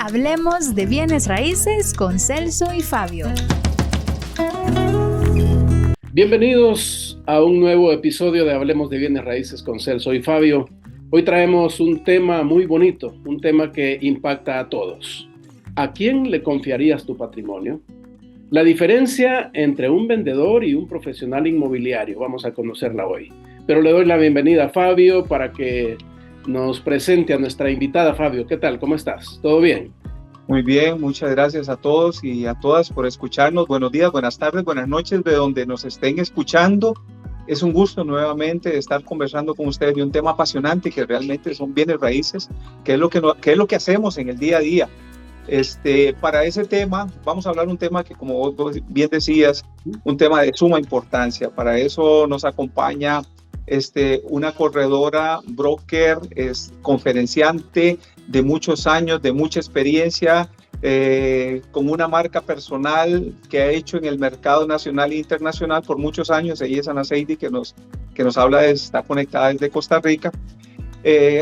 Hablemos de bienes raíces con Celso y Fabio. Bienvenidos a un nuevo episodio de Hablemos de bienes raíces con Celso y Fabio. Hoy traemos un tema muy bonito, un tema que impacta a todos. ¿A quién le confiarías tu patrimonio? La diferencia entre un vendedor y un profesional inmobiliario, vamos a conocerla hoy. Pero le doy la bienvenida a Fabio para que nos presente a nuestra invitada. Fabio, ¿qué tal? ¿Cómo estás? ¿Todo bien? Muy bien, muchas gracias a todos y a todas por escucharnos. Buenos días, buenas tardes, buenas noches de donde nos estén escuchando. Es un gusto nuevamente estar conversando con ustedes de un tema apasionante que realmente son bienes raíces, que es lo que hacemos en el día a día. Para ese tema vamos a hablar un tema que, como vos bien decías, un tema de suma importancia. Para eso nos acompaña una corredora, broker, conferenciante de muchos años, de mucha experiencia, con una marca personal que ha hecho en el mercado nacional e internacional por muchos años. Ella es Ana Seidy, que nos habla, está conectada desde Costa Rica.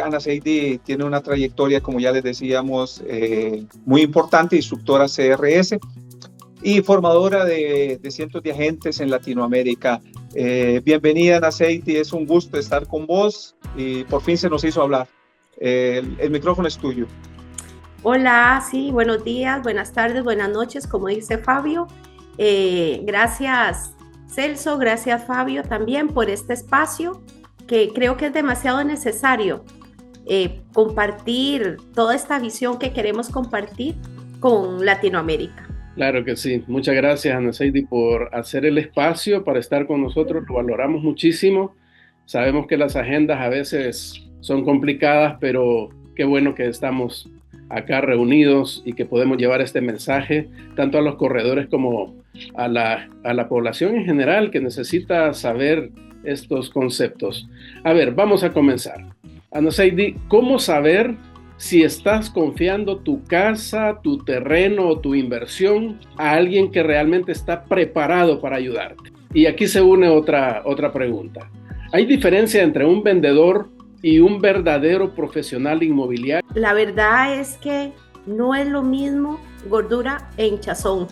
Ana Seidy tiene una trayectoria, como ya les decíamos, muy importante, instructora CRS y formadora de cientos de agentes en Latinoamérica. Bienvenida, Ana Seidy, es un gusto estar con vos y por fin se nos hizo hablar. El micrófono es tuyo. Hola, sí, buenos días, buenas tardes, buenas noches, como dice Fabio. Gracias, Celso, gracias, Fabio, también por este espacio que creo que es demasiado necesario compartir toda esta visión que queremos compartir con Latinoamérica. Claro que sí. Muchas gracias, Ana Seidy, por hacer el espacio para estar con nosotros. Lo valoramos muchísimo. Sabemos que las agendas a veces son complicadas, pero qué bueno que estamos acá reunidos y que podemos llevar este mensaje tanto a los corredores como a la población en general que necesita saber estos conceptos. A ver, vamos a comenzar. Ana Seidy, ¿cómo saber si estás confiando tu casa, tu terreno o tu inversión a alguien que realmente está preparado para ayudarte? Y aquí se une otra pregunta. ¿Hay diferencia entre un vendedor y un verdadero profesional inmobiliario? La verdad es que no es lo mismo gordura e hinchazón.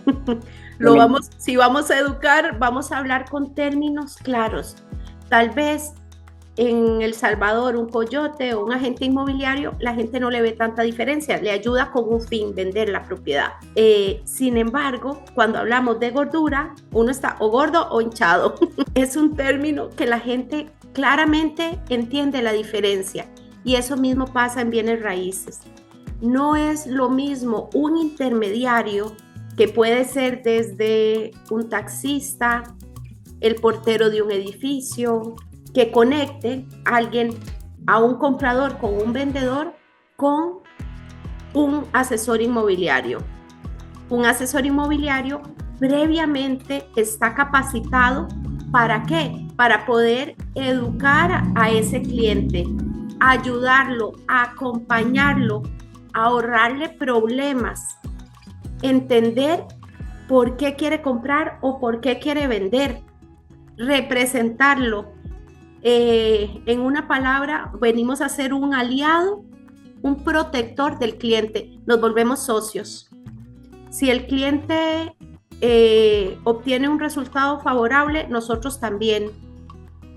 Si vamos a educar, vamos a hablar con términos claros. Tal vez en El Salvador un coyote o un agente inmobiliario, la gente no le ve tanta diferencia, le ayuda con un fin, vender la propiedad. Sin embargo, cuando hablamos de gordura, uno está o gordo o hinchado. Es un término que la gente claramente entiende la diferencia y eso mismo pasa en bienes raíces. No es lo mismo un intermediario que puede ser desde un taxista, el portero de un edificio, que conecte a un comprador con un vendedor con un asesor inmobiliario. Un asesor inmobiliario previamente está capacitado ¿para qué? Para poder educar a ese cliente, ayudarlo, acompañarlo, ahorrarle problemas, entender por qué quiere comprar o por qué quiere vender, representarlo. En una palabra, venimos a ser un aliado, un protector del cliente, nos volvemos socios. Si el cliente obtiene un resultado favorable, nosotros también.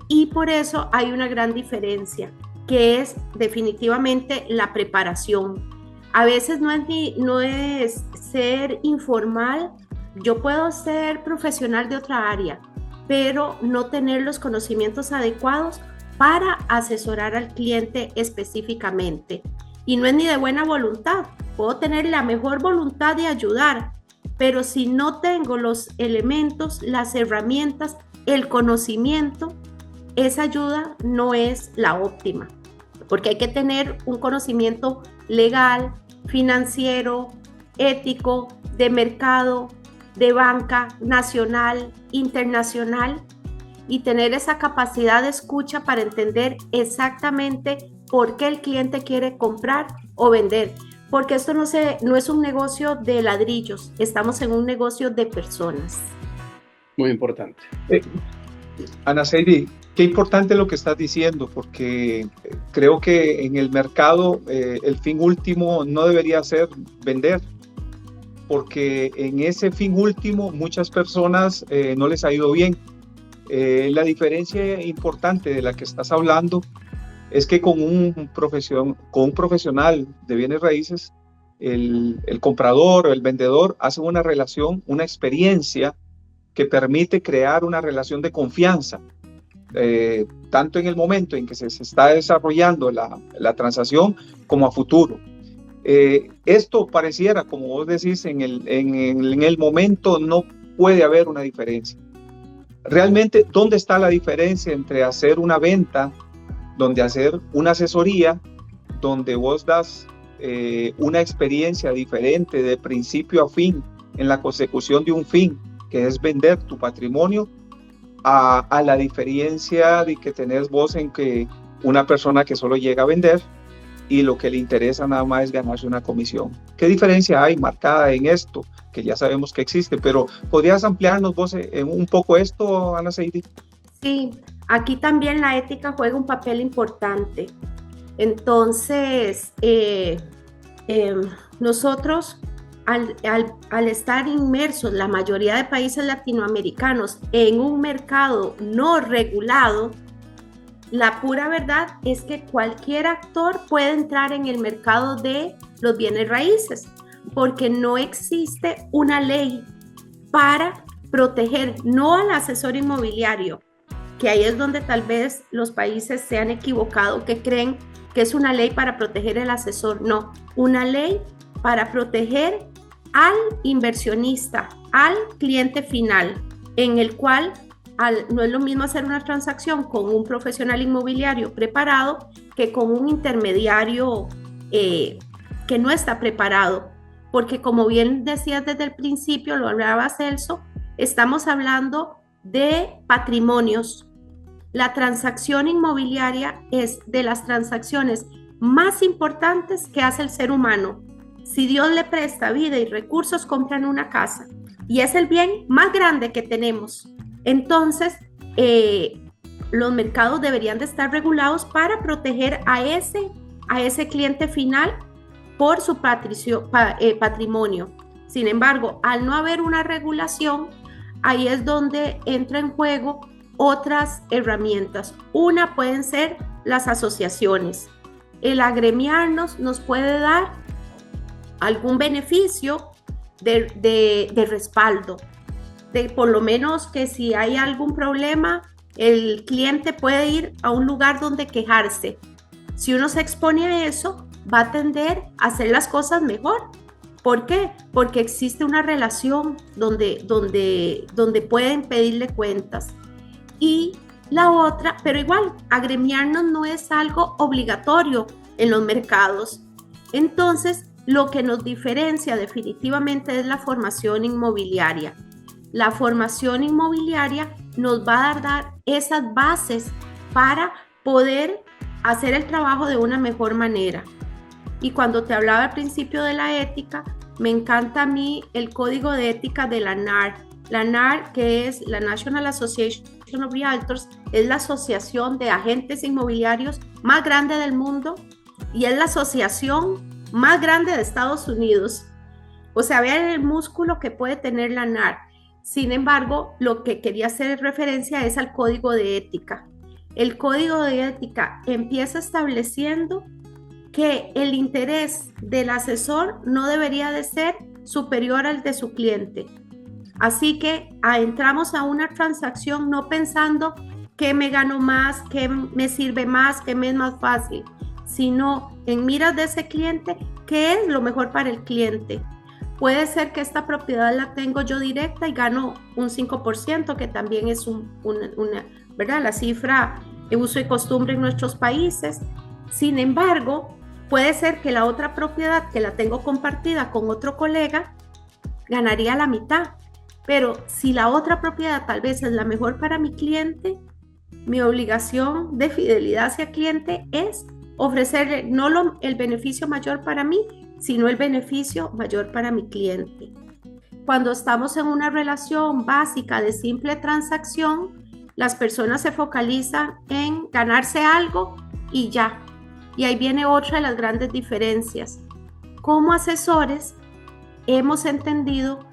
Y por eso hay una gran diferencia, que es definitivamente la preparación. A veces no es ser informal. Yo puedo ser profesional de otra área, pero no tener los conocimientos adecuados para asesorar al cliente específicamente. Y no es ni de buena voluntad. Puedo tener la mejor voluntad de ayudar, pero si no tengo los elementos, las herramientas, el conocimiento, esa ayuda no es la óptima, porque hay que tener un conocimiento legal, financiero, ético, de mercado, de banca nacional, internacional, y tener esa capacidad de escucha para entender exactamente por qué el cliente quiere comprar o vender. Porque esto no es un negocio de ladrillos, estamos en un negocio de personas. Muy importante. Ana Seidy, Qué importante lo que estás diciendo, porque creo que en el mercado el fin último no debería ser vender, porque en ese fin último muchas personas no les ha ido bien. La diferencia importante de la que estás hablando es que con un profesional de bienes raíces, el comprador o el vendedor hace una relación, una experiencia que permite crear una relación de confianza, tanto en el momento en que se está desarrollando la transacción como a futuro. Esto pareciera, como vos decís, en el momento no puede haber una diferencia. Realmente, ¿dónde está la diferencia entre hacer una venta, donde hacer una asesoría, donde vos das una experiencia diferente de principio a fin en la consecución de un fin, que es vender tu patrimonio, a la diferencia de que tenés vos en que una persona que solo llega a vender y lo que le interesa nada más es ganarse una comisión? ¿Qué diferencia hay marcada en esto? Que ya sabemos que existe, pero ¿podrías ampliarnos vos un poco esto, Ana Seidy? Sí, aquí también la ética juega un papel importante. Entonces, nosotros al estar inmersos, la mayoría de países latinoamericanos, en un mercado no regulado, la pura verdad es que cualquier actor puede entrar en el mercado de los bienes raíces, porque no existe una ley para proteger, no al asesor inmobiliario, que ahí es donde tal vez los países se han equivocado, que creen que es una ley para proteger al asesor. No, una ley para proteger al inversionista, al cliente final, en el cual no es lo mismo hacer una transacción con un profesional inmobiliario preparado que con un intermediario que no está preparado. Porque como bien decías desde el principio, lo hablaba Celso, estamos hablando de patrimonios. La transacción inmobiliaria es de las transacciones más importantes que hace el ser humano. Si Dios le presta vida y recursos, compran una casa y es el bien más grande que tenemos. Entonces, los mercados deberían de estar regulados para proteger a ese cliente final por su patrimonio. Sin embargo, al no haber una regulación, ahí es donde entra en juego otras herramientas. Una pueden ser las asociaciones. El agremiarnos nos puede dar algún beneficio de respaldo, de por lo menos que si hay algún problema, el cliente puede ir a un lugar donde quejarse. Si uno se expone a eso, va a tender a hacer las cosas mejor. ¿Por qué? Porque existe una relación donde pueden pedirle cuentas. Y la otra, pero igual, agremiarnos no es algo obligatorio en los mercados. Entonces, lo que nos diferencia definitivamente es la formación inmobiliaria. La formación inmobiliaria nos va a dar esas bases para poder hacer el trabajo de una mejor manera. Y cuando te hablaba al principio de la ética, me encanta a mí el código de ética de la NAR. La NAR, que es la National Association of Realtors, es la asociación de agentes inmobiliarios más grande del mundo y es la asociación más grande de Estados Unidos. O sea, vean el músculo que puede tener la NAR. Sin embargo, lo que quería hacer referencia es al código de ética. El código de ética empieza estableciendo que el interés del asesor no debería de ser superior al de su cliente. Así que entramos a una transacción no pensando qué me gano más, qué me sirve más, qué me es más fácil, sino en miras de ese cliente, qué es lo mejor para el cliente. Puede ser que esta propiedad la tengo yo directa y gano un 5%, que también es ¿verdad? La cifra de uso y costumbre en nuestros países. Sin embargo, puede ser que la otra propiedad que la tengo compartida con otro colega ganaría la mitad. Pero si la otra propiedad tal vez es la mejor para mi cliente, mi obligación de fidelidad hacia el cliente es ofrecerle no el beneficio mayor para mí, sino el beneficio mayor para mi cliente. Cuando estamos en una relación básica de simple transacción, las personas se focalizan en ganarse algo y ya. Y ahí viene otra de las grandes diferencias. Como asesores hemos entendido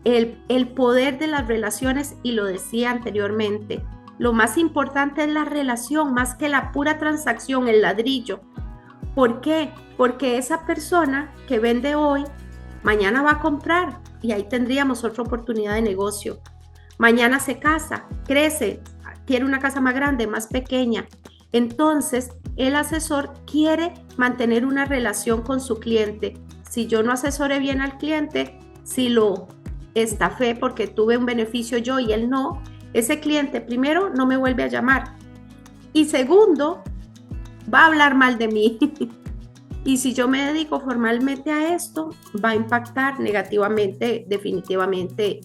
el poder de las relaciones, y lo decía anteriormente, lo más importante es la relación, más que la pura transacción, el ladrillo. ¿Por qué? Porque esa persona que vende hoy, mañana va a comprar y ahí tendríamos otra oportunidad de negocio. Mañana se casa, crece, quiere una casa más grande, más pequeña. Entonces, el asesor quiere mantener una relación con su cliente. Si yo no asesore bien al cliente, si lo estafé porque tuve un beneficio yo y él no, ese cliente primero no me vuelve a llamar y segundo va a hablar mal de mí. Y si yo me dedico formalmente a esto, va a impactar negativamente, definitivamente,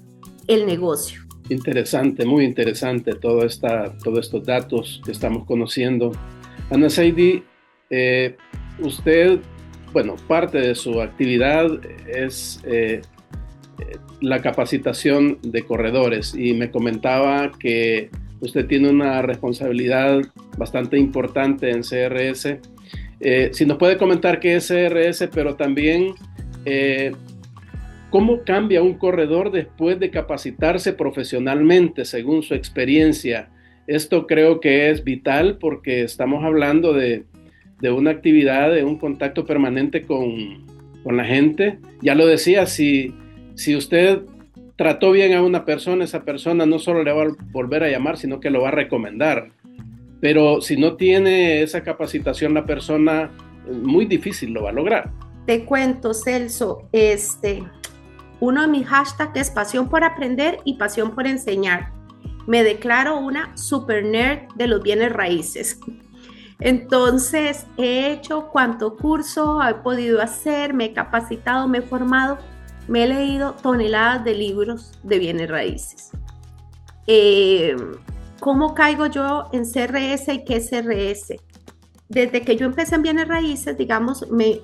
el negocio. Interesante, muy interesante todos estos datos que estamos conociendo. Ana Saidy, usted, bueno, parte de su actividad es la capacitación de corredores y me comentaba que usted tiene una responsabilidad bastante importante en CRS. Si nos puede comentar qué es CRS, pero también cómo cambia un corredor después de capacitarse profesionalmente según su experiencia. Esto creo que es vital porque estamos hablando de una actividad, de un contacto permanente con la gente. Ya lo decía, si usted trató bien a una persona, esa persona no solo le va a volver a llamar, sino que lo va a recomendar. Pero si no tiene esa capacitación la persona, muy difícil lo va a lograr. Te cuento, Celso, uno de mis hashtags es pasión por aprender y pasión por enseñar. Me declaro una super nerd de los bienes raíces. Entonces, he hecho cuanto curso he podido hacer, me he capacitado, me he formado, me he leído toneladas de libros de bienes raíces. ¿Cómo caigo yo en CRS y qué es CRS? Desde que yo empecé en bienes raíces, digamos, me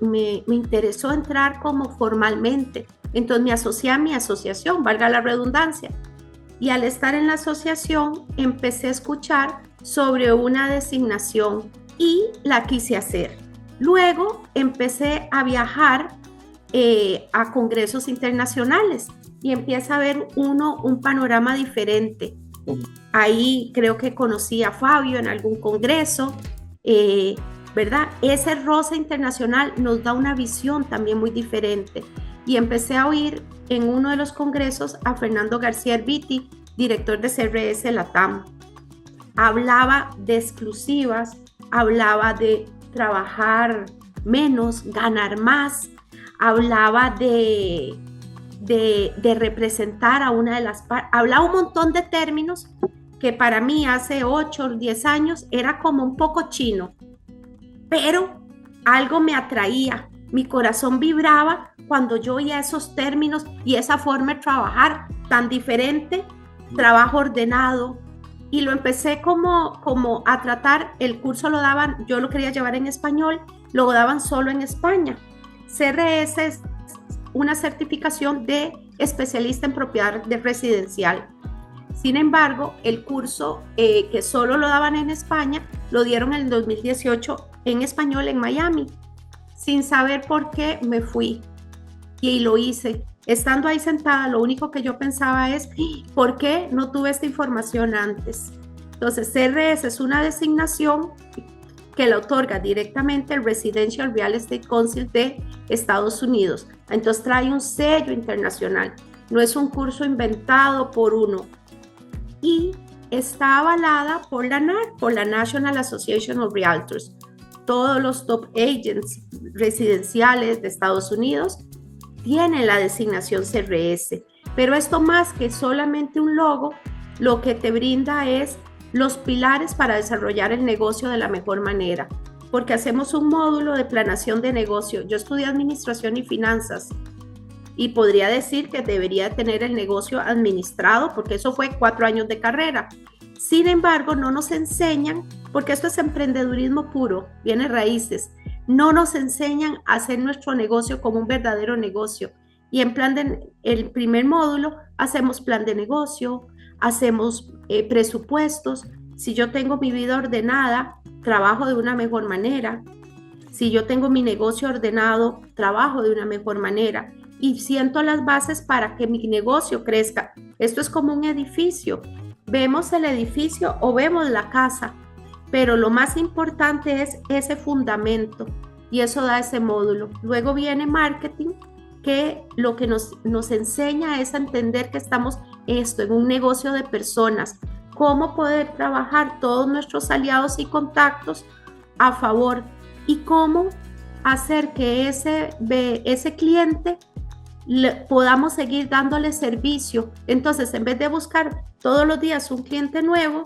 interesó entrar como formalmente. Entonces me asocié a mi asociación, valga la redundancia. Y al estar en la asociación, empecé a escuchar sobre una designación y la quise hacer. Luego empecé a viajar a congresos internacionales y empieza a ver un panorama diferente. Ahí creo que conocí a Fabio en algún congreso, ¿verdad? Ese roce internacional nos da una visión también muy diferente. Y empecé a oír en uno de los congresos a Fernando García Erviti, director de CRS Latam. Hablaba de exclusivas, hablaba de trabajar menos, ganar más, hablaba de representar a una de las partes, hablaba un montón de términos que para mí hace 8 o 10 años era como un poco chino, pero algo me atraía, mi corazón vibraba cuando yo oía esos términos y esa forma de trabajar tan diferente, trabajo ordenado, y lo empecé como a tratar. El curso lo daban, yo lo quería llevar en español, lo daban solo en España. CRS es una certificación de especialista en propiedad residencial. Sin embargo, el curso que solo lo daban en España, lo dieron en el 2018 en español en Miami. Sin saber por qué me fui y lo hice. Estando ahí sentada, lo único que yo pensaba es, ¿por qué no tuve esta información antes? Entonces, CRS es una designación que la otorga directamente el Residential Real Estate Council de Estados Unidos. Entonces trae un sello internacional, no es un curso inventado por uno. Y está avalada por la NAR, por la National Association of Realtors. Todos los top agents residenciales de Estados Unidos tienen la designación CRS. Pero esto más que solamente un logo, lo que te brinda es los pilares para desarrollar el negocio de la mejor manera, porque hacemos un módulo de planeación de negocio. Yo estudié administración y finanzas y podría decir que debería tener el negocio administrado porque eso fue 4 años de carrera. Sin embargo, no nos enseñan, porque esto es emprendedurismo puro, bienes raíces, no nos enseñan a hacer nuestro negocio como un verdadero negocio. Y en el primer módulo hacemos plan de negocio, hacemos presupuestos. Si yo tengo mi vida ordenada, trabajo de una mejor manera. Si yo tengo mi negocio ordenado, trabajo de una mejor manera y siento las bases para que mi negocio crezca. Esto es como un edificio. Vemos el edificio o vemos la casa, pero lo más importante es ese fundamento y eso da ese módulo. Luego viene marketing, que lo que nos enseña es a entender que estamos en un negocio de personas, cómo poder trabajar todos nuestros aliados y contactos a favor y cómo hacer que ese cliente podamos seguir dándole servicio. Entonces, en vez de buscar todos los días un cliente nuevo,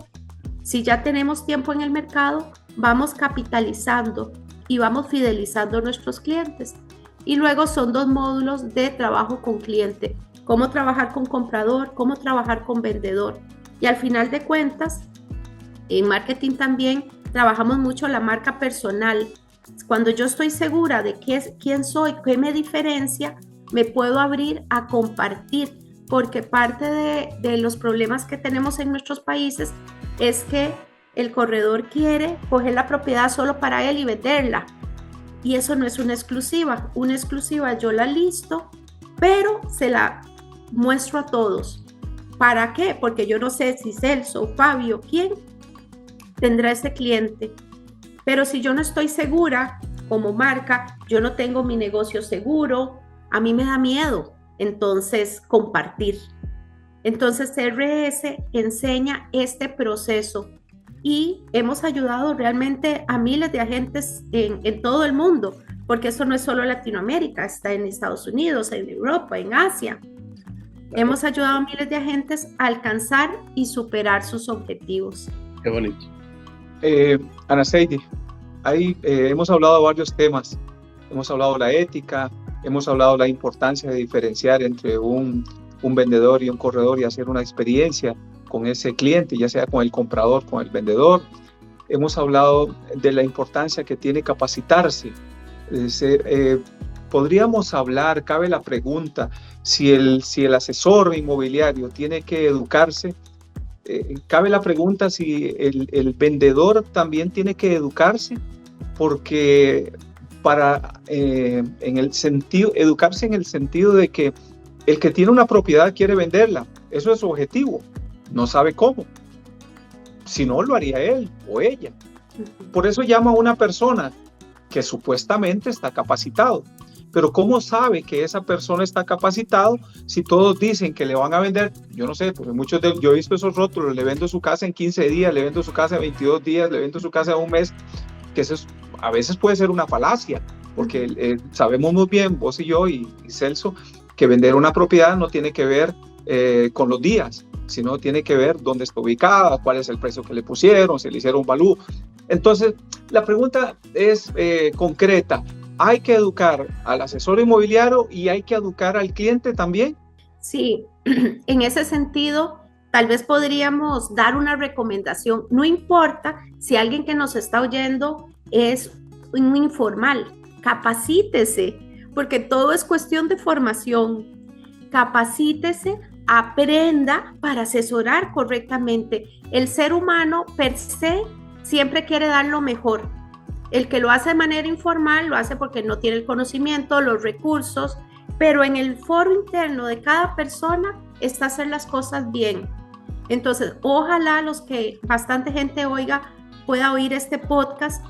si ya tenemos tiempo en el mercado, vamos capitalizando y vamos fidelizando a nuestros clientes. Y luego son 2 módulos de trabajo con cliente, cómo trabajar con comprador, cómo trabajar con vendedor. Y al final de cuentas, en marketing también trabajamos mucho la marca personal. Cuando yo estoy segura de quién soy, qué me diferencia, me puedo abrir a compartir, porque parte de los problemas que tenemos en nuestros países es que el corredor quiere coger la propiedad solo para él y venderla. Y eso no es una exclusiva. Una exclusiva yo la listo, pero se la muestro a todos. ¿Para qué? Porque yo no sé si Celso, Fabio, quién tendrá ese cliente. Pero si yo no estoy segura como marca, yo no tengo mi negocio seguro, a mí me da miedo entonces compartir. Entonces CRS enseña este proceso y hemos ayudado realmente a miles de agentes en todo el mundo, porque eso no es solo Latinoamérica, está en Estados Unidos, en Europa, en Asia. Hemos ayudado a miles de agentes a alcanzar y superar sus objetivos. Qué bonito. Anastasia, ahí hemos hablado de varios temas. Hemos hablado de la ética, hemos hablado de la importancia de diferenciar entre un vendedor y un corredor y hacer una experiencia con ese cliente, ya sea con el comprador, con el vendedor. Hemos hablado de la importancia que tiene capacitarse. Podríamos hablar, cabe la pregunta, si el asesor inmobiliario tiene que educarse, cabe la pregunta si el vendedor también tiene que educarse, porque educarse en el sentido de que el que tiene una propiedad quiere venderla, eso es su objetivo, no sabe cómo, si no lo haría él o ella. Por eso llama a una persona que supuestamente está capacitado. Pero ¿cómo sabe que esa persona está capacitado si todos dicen que le van a vender? Yo no sé, porque yo he visto esos rótulos, le vendo su casa en 15 días, le vendo su casa en 22 días, le vendo su casa en un mes, que eso a veces puede ser una falacia, porque sabemos muy bien, vos y yo y Celso, que vender una propiedad no tiene que ver con los días, sino tiene que ver dónde está ubicada, cuál es el precio que le pusieron, si le hicieron un valú. Entonces, la pregunta es concreta. ¿Hay que educar al asesor inmobiliario y hay que educar al cliente también? Sí, en ese sentido, tal vez podríamos dar una recomendación. No importa si alguien que nos está oyendo es un informal, capacítese, porque todo es cuestión de formación. Capacítese, aprenda para asesorar correctamente. El ser humano per se siempre quiere dar lo mejor. El que lo hace de manera informal lo hace porque no tiene el conocimiento, los recursos, pero en el foro interno de cada persona está hacer las cosas bien. Entonces, ojalá bastante gente pueda oír este podcast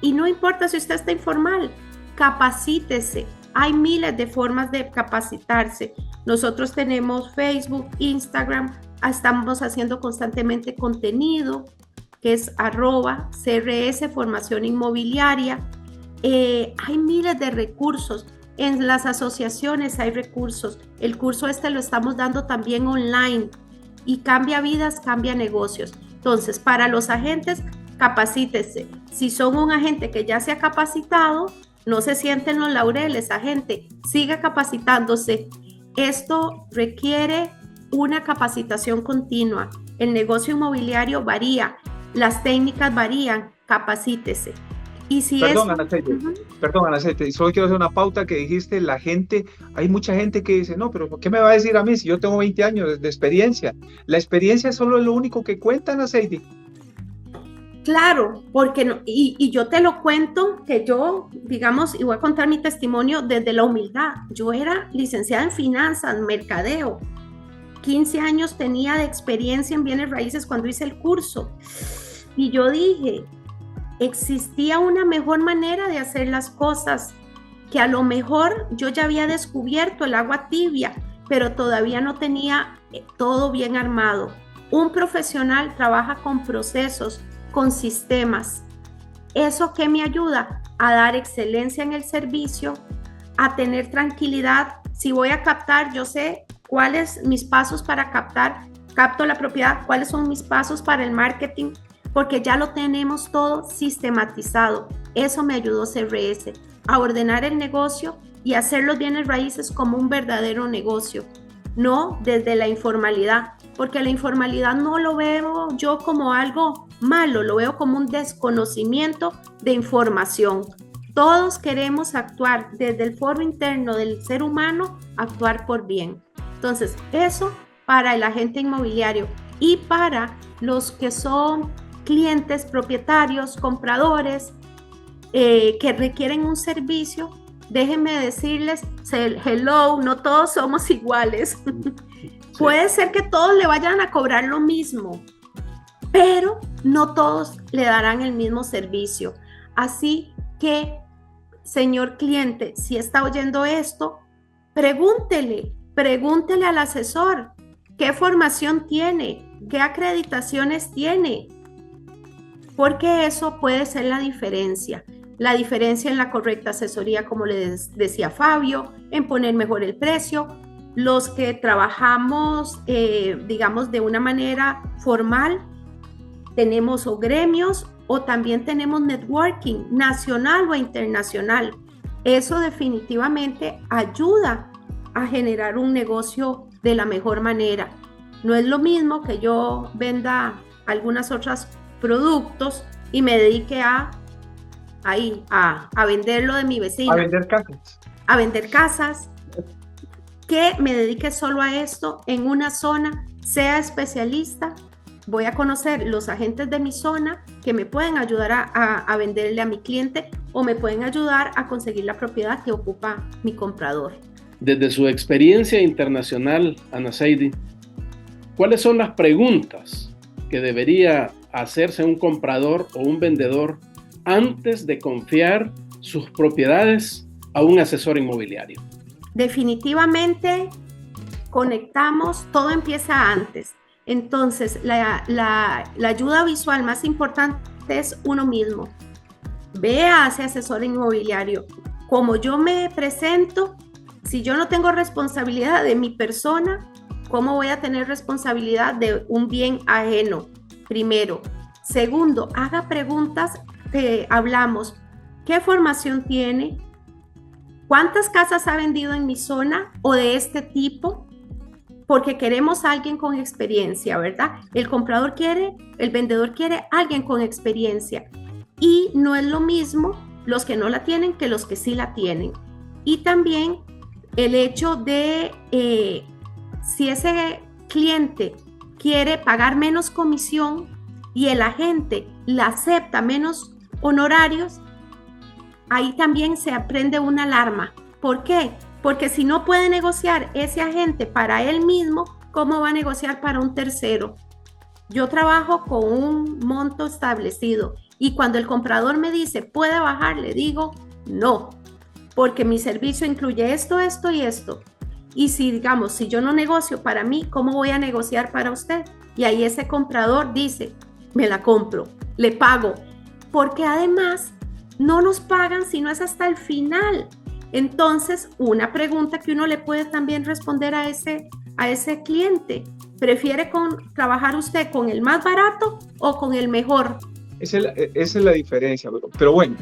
y no importa si usted está informal, capacítese. Hay miles de formas de capacitarse. Nosotros tenemos Facebook, Instagram, estamos haciendo constantemente contenido, que es @CRS Formación Inmobiliaria. Hay miles de recursos. En las asociaciones hay recursos. El curso lo estamos dando también online y cambia vidas, cambia negocios. Entonces, para los agentes, capacítese. Si son un agente que ya se ha capacitado, no se sienten los laureles, agente, siga capacitándose. Esto requiere una capacitación continua. El negocio inmobiliario varía. Las técnicas varían, capacítese. Y si Perdón, es... Anaceite, Ujú. perdón, Anaceite, solo quiero hacer una pauta que dijiste, la gente, hay mucha gente que dice, no, pero ¿qué me va a decir a mí si yo tengo 20 años de experiencia? La experiencia solo es lo único que cuenta, Anaceite. Claro, porque no, y yo te lo cuento que yo, digamos, y voy a contar mi testimonio desde la humildad. Yo era licenciada en finanzas, mercadeo. 15 años tenía de experiencia en bienes raíces cuando hice el curso. Y yo dije, existía una mejor manera de hacer las cosas, que a lo mejor yo ya había descubierto el agua tibia, pero todavía no tenía todo bien armado. Un profesional trabaja con procesos, con sistemas. ¿Eso qué me ayuda? A dar excelencia en el servicio, a tener tranquilidad. Si voy a captar, yo sé cuáles mis pasos para captar, capto la propiedad, cuáles son mis pasos para el marketing, porque ya lo tenemos todo sistematizado. Eso me ayudó CRS a ordenar el negocio y hacer los bienes raíces como un verdadero negocio, no desde la informalidad, porque la informalidad no lo veo yo como algo malo, lo veo como un desconocimiento de información. Todos queremos actuar desde el foro interno del ser humano, actuar por bien. Entonces, eso para el agente inmobiliario y para los que son clientes, propietarios, compradores que requieren un servicio, déjenme decirles, hello, no todos somos iguales. Sí. Puede ser que todos le vayan a cobrar lo mismo, pero no todos le darán el mismo servicio. Así que, señor cliente, si está oyendo esto, pregúntele al asesor qué formación tiene, qué acreditaciones tiene, porque eso puede ser la diferencia en la correcta asesoría, como les decía Fabio, en poner mejor el precio. Los que trabajamos, digamos, de una manera formal, tenemos o gremios o también tenemos networking nacional o internacional. Eso definitivamente ayuda a generar un negocio de la mejor manera. No es lo mismo que yo venda algunas otras productos y me dedique a venderlo de mi vecino. A vender casas. A vender casas. Que me dedique solo a esto en una zona, sea especialista. Voy a conocer los agentes de mi zona que me pueden ayudar a venderle a mi cliente o me pueden ayudar a conseguir la propiedad que ocupa mi comprador. Desde su experiencia internacional, Anaceite, ¿cuáles son las preguntas que debería hacerse un comprador o un vendedor antes de confiar sus propiedades a un asesor inmobiliario? Definitivamente conectamos, todo empieza antes. Entonces, la ayuda visual más importante es uno mismo. Vea a ese asesor inmobiliario. Como yo me presento, si yo no tengo responsabilidad de mi persona, ¿cómo voy a tener responsabilidad de un bien ajeno? Primero. Segundo, haga preguntas que hablamos. ¿Qué formación tiene? ¿Cuántas casas ha vendido en mi zona o de este tipo? Porque queremos a alguien con experiencia, ¿verdad? El vendedor quiere a alguien con experiencia. Y no es lo mismo los que no la tienen que los que sí la tienen. Y también el hecho de si ese cliente quiere pagar menos comisión y el agente la acepta menos honorarios, ahí también se prende una alarma. ¿Por qué? Porque si no puede negociar ese agente para él mismo, ¿cómo va a negociar para un tercero? Yo trabajo con un monto establecido y cuando el comprador me dice, ¿puede bajar? Le digo, no, porque mi servicio incluye esto, esto y esto. Y si yo no negocio para mí, ¿cómo voy a negociar para usted? Y ahí ese comprador dice, me la compro, le pago, porque además no nos pagan si no es hasta el final. Entonces, una pregunta que uno le puede también responder a ese cliente, ¿prefiere trabajar usted con el más barato o con el mejor? Esa es la diferencia, pero bueno,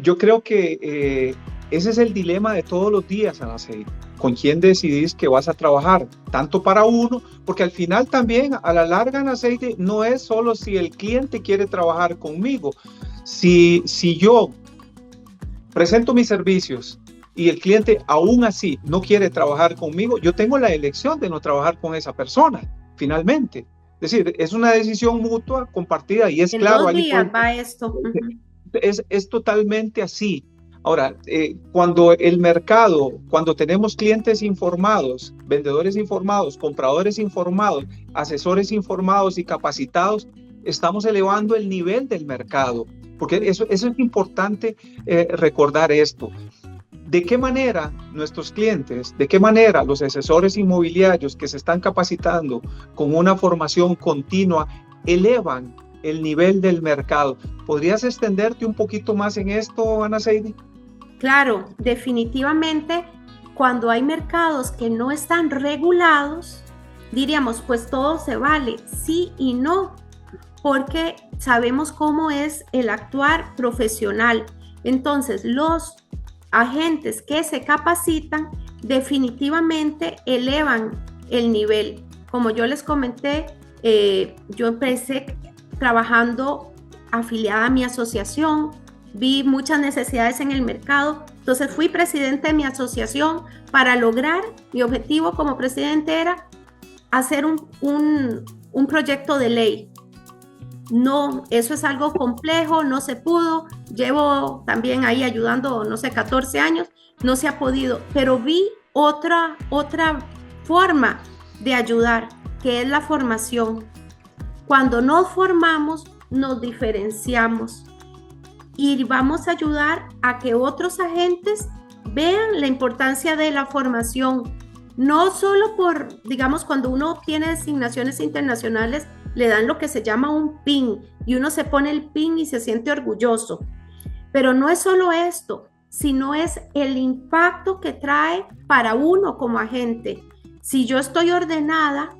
yo creo que ese es el dilema de todos los días, Anaceite. ¿Con quién decidís que vas a trabajar? Tanto para uno, porque al final también, a la larga, Anaceite, no es solo si el cliente quiere trabajar conmigo, Si yo presento mis servicios y el cliente aún así no quiere trabajar conmigo, yo tengo la elección de no trabajar con esa persona, finalmente. Es decir, es una decisión mutua, compartida, y es En claro. 2 días va esto. Es totalmente así. Ahora, cuando tenemos clientes informados, vendedores informados, compradores informados, asesores informados y capacitados, estamos elevando el nivel del mercado, porque eso es importante recordar esto. ¿De qué manera nuestros clientes, de qué manera los asesores inmobiliarios que se están capacitando con una formación continua elevan el nivel del mercado? ¿Podrías extenderte un poquito más en esto, Ana Seidy? Claro, definitivamente, cuando hay mercados que no están regulados, diríamos, pues todo se vale, sí y no, porque sabemos cómo es el actuar profesional. Entonces, los agentes que se capacitan definitivamente elevan el nivel. Como yo les comenté, yo empecé trabajando afiliada a mi asociación, vi muchas necesidades en el mercado, entonces fui presidente de mi asociación para lograr, mi objetivo como presidente era hacer un proyecto de ley. No, eso es algo complejo, no se pudo, llevo también ahí ayudando, 14 años, no se ha podido, pero vi otra forma de ayudar, que es la formación. Cuando nos formamos, nos diferenciamos y vamos a ayudar a que otros agentes vean la importancia de la formación, no solo digamos, cuando uno obtiene designaciones internacionales, le dan lo que se llama un PIN y uno se pone el PIN y se siente orgulloso. Pero no es solo esto, sino es el impacto que trae para uno como agente. Si yo estoy ordenada,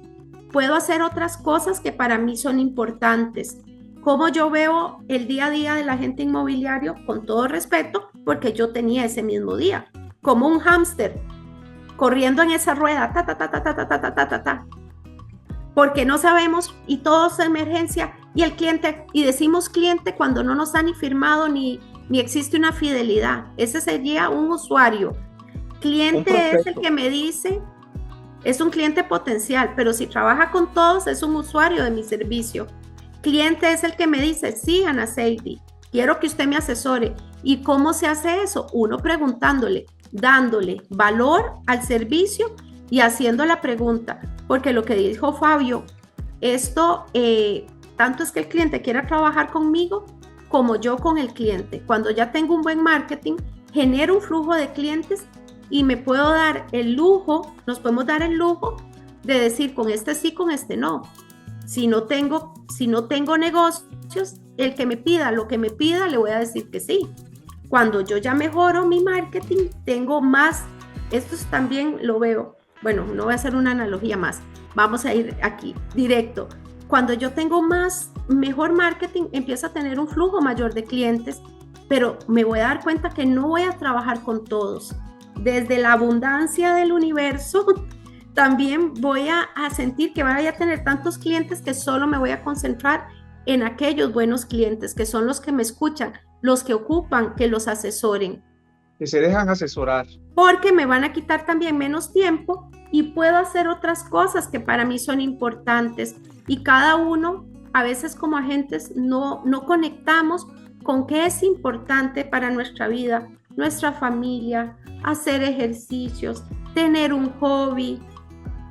puedo hacer otras cosas que para mí son importantes. Como yo veo el día a día del agente inmobiliario, con todo respeto, porque yo tenía ese mismo día, como un hámster, corriendo en esa rueda, porque no sabemos y todo es emergencia y el cliente, y decimos cliente cuando no nos han ni firmado ni existe una fidelidad. Ese sería un usuario. Cliente es el que me dice, es un cliente potencial, pero si trabaja con todos es un usuario de mi servicio. Cliente es el que me dice, sí, Ana Seidy, quiero que usted me asesore. ¿Y cómo se hace eso? Uno preguntándole, dándole valor al servicio y haciendo la pregunta. Porque lo que dijo Fabio, esto tanto es que el cliente quiera trabajar conmigo como yo con el cliente. Cuando ya tengo un buen marketing, genero un flujo de clientes y me puedo dar el lujo, nos podemos dar el lujo de decir con este sí, con este no. Si no tengo negocios, el que me pida lo que me pida, le voy a decir que sí. Cuando yo ya mejoro mi marketing, tengo más, esto también lo veo. Bueno, no voy a hacer una analogía más, vamos a ir aquí directo. Cuando yo tengo mejor marketing, empiezo a tener un flujo mayor de clientes, pero me voy a dar cuenta que no voy a trabajar con todos. Desde la abundancia del universo, también voy a sentir que voy a tener tantos clientes que solo me voy a concentrar en aquellos buenos clientes, que son los que me escuchan, los que ocupan que los asesoren. Que se dejan asesorar. Porque me van a quitar también menos tiempo y puedo hacer otras cosas que para mí son importantes. Y cada uno, a veces como agentes, no conectamos con qué es importante para nuestra vida, nuestra familia, hacer ejercicios, tener un hobby,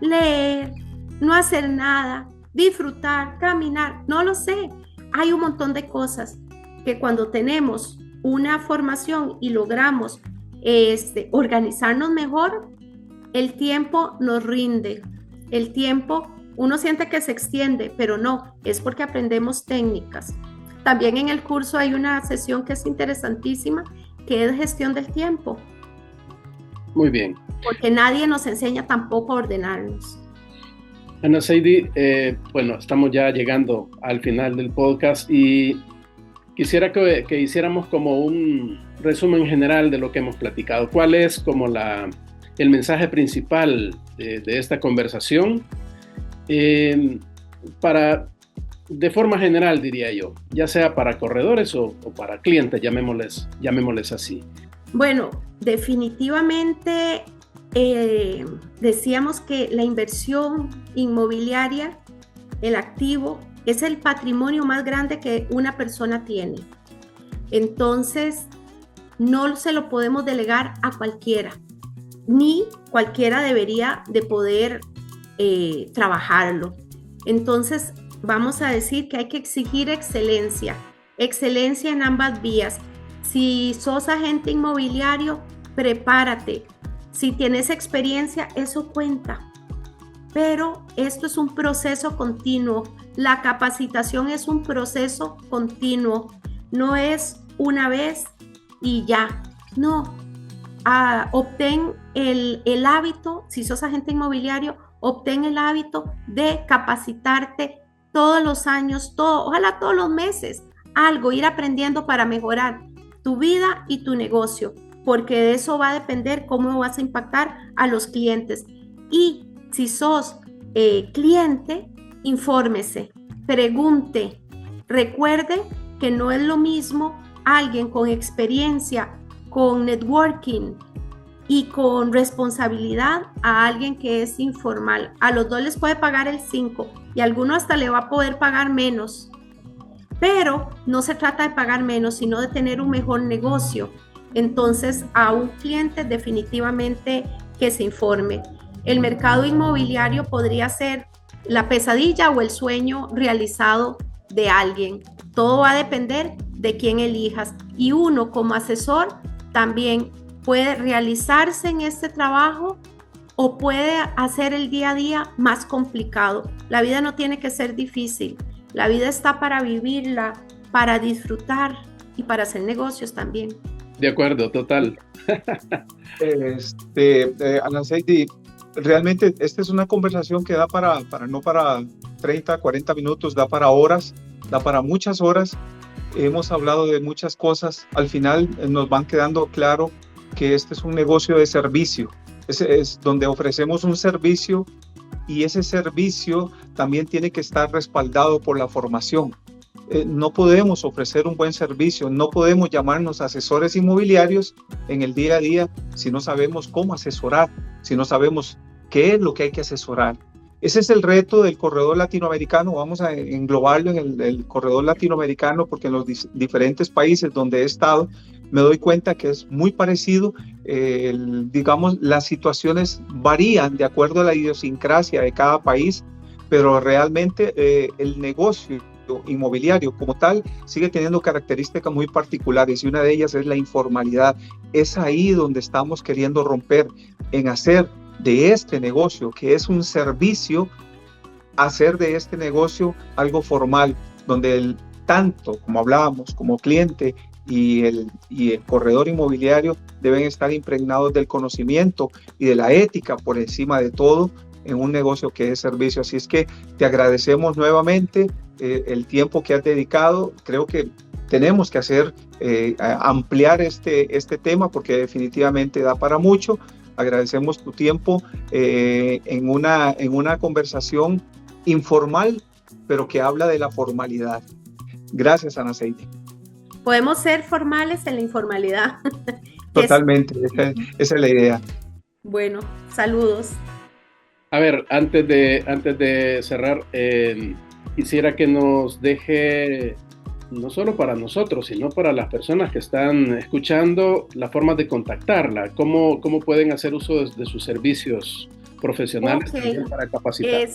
leer, no hacer nada, disfrutar, caminar, no lo sé. Hay un montón de cosas que cuando tenemos una formación y logramos organizarnos mejor, el tiempo nos rinde. El tiempo, uno siente que se extiende, pero no, es porque aprendemos técnicas. También en el curso hay una sesión que es interesantísima, que es gestión del tiempo. Muy bien. Porque nadie nos enseña tampoco a ordenarnos. Ana Seidy, bueno, estamos ya llegando al final del podcast y quisiera que hiciéramos como un resumen general de lo que hemos platicado. ¿Cuál es como el mensaje principal de esta conversación? Para de forma general, diría yo, ya sea para corredores o para clientes, llamémosles así. Bueno, definitivamente decíamos que la inversión inmobiliaria, el activo, es el patrimonio más grande que una persona tiene. Entonces, no se lo podemos delegar a cualquiera, ni cualquiera debería de poder trabajarlo. Entonces, vamos a decir que hay que exigir excelencia en ambas vías. Si sos agente inmobiliario, prepárate. Si tienes experiencia, eso cuenta. Pero esto es un proceso continuo. La capacitación es un proceso continuo. No es una vez y ya. No. Obtén el hábito, si sos agente inmobiliario, obtén el hábito de capacitarte todos los años, ojalá todos los meses, ir aprendiendo para mejorar tu vida y tu negocio, porque de eso va a depender cómo vas a impactar a los clientes. Y si sos cliente, infórmese, pregunte, recuerde que no es lo mismo alguien con experiencia, con networking y con responsabilidad a alguien que es informal. A los dos les puede pagar el 5 y a alguno hasta le va a poder pagar menos. Pero no se trata de pagar menos, sino de tener un mejor negocio. Entonces, a un cliente definitivamente que se informe. El mercado inmobiliario podría ser la pesadilla o el sueño realizado de alguien. Todo va a depender de quién elijas. Y uno como asesor también puede realizarse en este trabajo o puede hacer el día a día más complicado. La vida no tiene que ser difícil. La vida está para vivirla, para disfrutar y para hacer negocios también. De acuerdo, total. Ana Seidy, realmente esta es una conversación que da no para 30, 40 minutos, da para horas, da para muchas horas. Hemos hablado de muchas cosas. Al final nos van quedando claro que este es un negocio de servicio. Es donde ofrecemos un servicio y ese servicio también tiene que estar respaldado por la formación. No podemos ofrecer un buen servicio, no podemos llamarnos asesores inmobiliarios en el día a día si no sabemos cómo asesorar, si no sabemos qué es lo que hay que asesorar. Ese es el reto del corredor latinoamericano. Vamos a englobarlo en el corredor latinoamericano porque en los diferentes países donde he estado me doy cuenta que es muy parecido. Digamos, las situaciones varían de acuerdo a la idiosincrasia de cada país, pero realmente el negocio inmobiliario como tal sigue teniendo características muy particulares y una de ellas es la informalidad. Es ahí donde estamos queriendo romper, en hacer de este negocio, que es un servicio, hacer de este negocio algo formal, donde tanto como hablábamos como cliente y el corredor inmobiliario deben estar impregnados del conocimiento y de la ética por encima de todo en un negocio que es servicio. Así es que te agradecemos nuevamente el tiempo que has dedicado. Creo que tenemos que ampliar este tema porque definitivamente da para mucho. Agradecemos tu tiempo en una conversación informal, pero que habla de la formalidad. Gracias, Ana Seidy. Podemos ser formales en la informalidad. Totalmente, esa es la idea. Bueno, saludos. A ver, antes de cerrar, quisiera que nos deje, no solo para nosotros, sino para las personas que están escuchando, la forma de contactarla. ¿Cómo pueden hacer uso de sus servicios profesionales también para capacitar?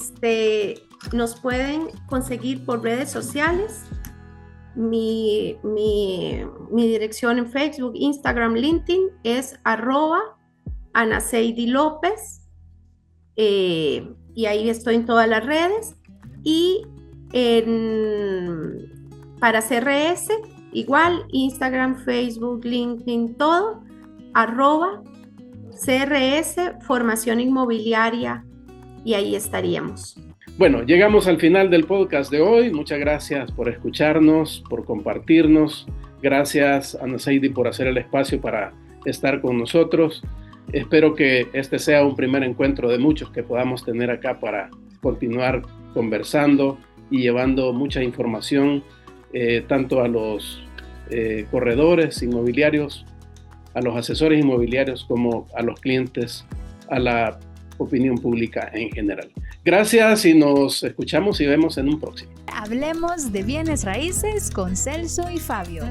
Nos pueden conseguir por redes sociales. Mi dirección en Facebook, Instagram, LinkedIn es @AnaSeidyLópez. Y ahí estoy en todas las redes. Y para CRS, igual, Instagram, Facebook, LinkedIn, todo, @CRS Formación Inmobiliaria, y ahí estaríamos. Bueno, llegamos al final del podcast de hoy. Muchas gracias por escucharnos, por compartirnos. Gracias, Ana Seidy, por hacer el espacio para estar con nosotros. Espero que este sea un primer encuentro de muchos que podamos tener acá para continuar conversando y llevando mucha información tanto a los corredores inmobiliarios, a los asesores inmobiliarios, como a los clientes, a la opinión pública en general. Gracias y nos escuchamos y vemos en un próximo. Hablemos de bienes raíces con Celso y Fabio.